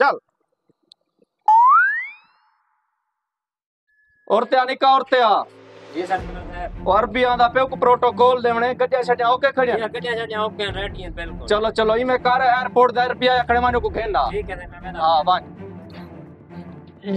चल औरते निका औरते ये सब है और भी आंदा पे को प्रोटोकॉल देवणे गड्डिया छड्या ओके खड़िया ये कटिया से ओके रेडी है बिल्कुल चलो चलो ई में कार एयरपोर्ट दा रुपया खड़े मानो को खेना ठीक है मैं हां बात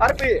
अरबी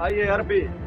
आइए अरबी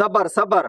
सबर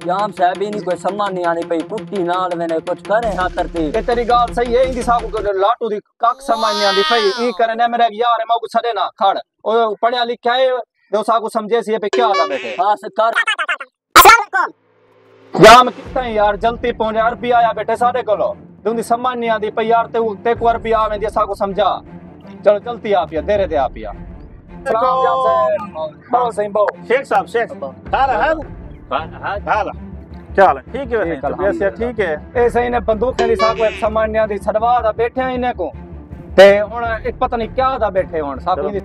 जाम साहब नहीं कोई सम्मान नहीं आनी पई कुत्ती नाल मैंने कुछ करे हां तरती ये तेरी गाल सही है इंदी साहब को लाटू दी कक समझ नहीं आंदी भाई ई करने मेरे यार है मौको छड़े ना खड़ ओ पढ़या लिखया है दो साहब को समझे सी पे क्या आता बैठे खास कर जाम कितना यार जल्दी पहुंच अरबी आया बैठे सारे कोलो तुंदी सम्मान नहीं आंदी भाई यार ते को अरबी आवे दी साहब को समझा चलो जल्दी आप या देरे दे आप या सलाम जाम से बहुत सही बहुत शेख साहब तारा है तारा चल ठीक है वैसे ठीक है ऐसे इन्हें बंदूक दी साहब को सम्मान नहीं आंदी छड़वा दा बैठे इन्हें को ते हुन एक पता नहीं क्या दा बैठे हुन साहब की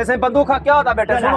ऐसे बंदूका क्या दा बैठे सुनो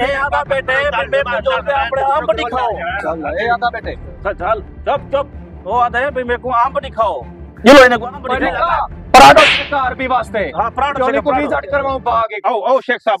ए आधा बेटे मैं जो अपने आम दिखाओ चल ए आदा बैठे चल चुप वो आधा है मेरे को आम दिखाओ ये लो इन्हें को आम दिखाओ पराठो का अरबी वास्ते हां पराठो जोनी को वीजा करवाऊं बाग आओ शेख साहब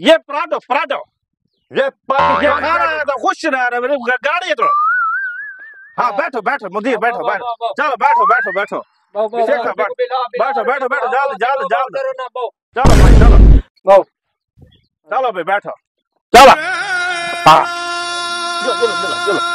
ये पराठो ये पानी खाना तो खुश ना मेरे गाड़ी है तो हाँ बैठो मुदीर बैठो चलो बैठो शेख साहब बैठो जल्द चलो भाई चलो भाई बैठो चलो हाँ चलो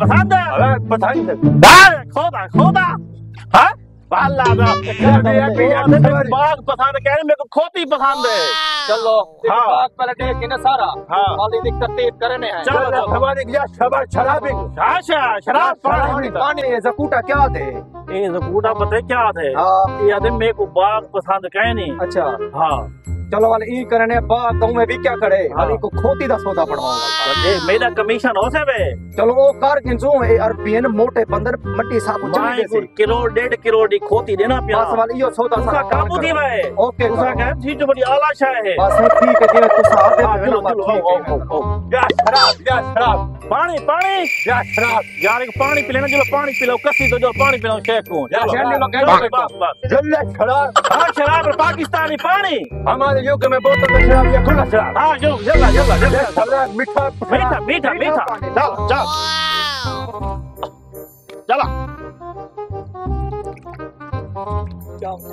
पसंद है पसंद खोदा हाँ बाग पसंद कह रहे मेरे को खोती पसंद है चलो हाँ। बाग पलट के ना सारा हाँ। वाली दी तरतीब करने हैं चलो हमारे क्या शराब शराब पानी जकूटा क्या दे ये जकूटा पता है क्या थे हाँ ये आदमी मेरे को बाग पसंद कह नहीं अच्छा हाँ चलो वाले ई करने बाग तो में भी क्या करे हाँ। वाली को खोती दा सौदा पड़वाऊंगा ये मेरा कमीशन हो से बे चलो वो कार किंसो ए अरबियन मोटे बंदर मट्टी साहब चली जैसे किलो 1.5 किलो दी खोती देना पिया बस वाली यो सौदा उसका काबू थी भाई ओके उसका कह थी जो बड़ी आला शाह है बस ठीक है जी तू साथ दे चलो या शराब पानी या शराब यार एक पानी पी लेना चलो पानी पी लो कसी तो जो पानी पी लो शेख को जल्दी शराब हाँ शराब पाकिस्तानी पानी हमारे युग में बोतल में शराब या खुला शराब हाँ चलो शराब मीठा चलो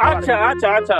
अच्छा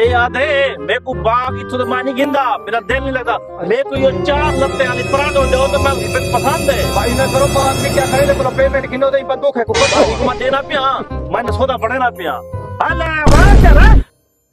ए आधे मेरे को बाग इथु तो मानी गिंदा मेरा दिल नहीं लगता मेरे को ये 4 लत्ते वाली पराठो दो तो मैं पसंद है भाई ना करो बात में क्या करे तो पेमेंट किनो दे बंदूक है को मैं देना पिया मैंने सौदा पड़ेना पिया अल्लाह वाचर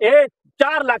ए 4 लाख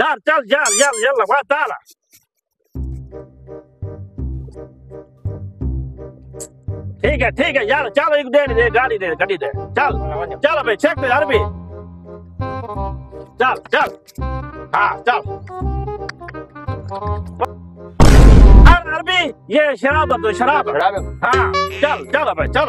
चल यल्ला वाह ताला ठीक है यार चलो एक दे गाड़ी दे चल भाई चेक दे अरबी चल हाँ चल अरबी ये शराब तो शराब हाँ चल भाई चल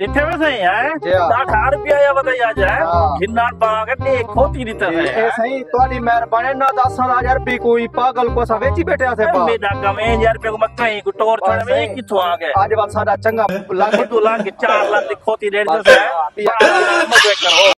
इतने में सही है जी हाँ। 18 रुपया या बताइए आज है हाँ। खिन्नार बाग है एक खोती नहीं तर ए है सही तोली मेहरबानी ना 10,000 रुपये कोई पागल को सा वेची बैठे थे पा मेरा कम 1000 रुपया को मत कहीं को टोर छोड़ में किथों आ गए आज बात सारा चंगा लाख 2 लाख 4 लाख की खोती रेट से है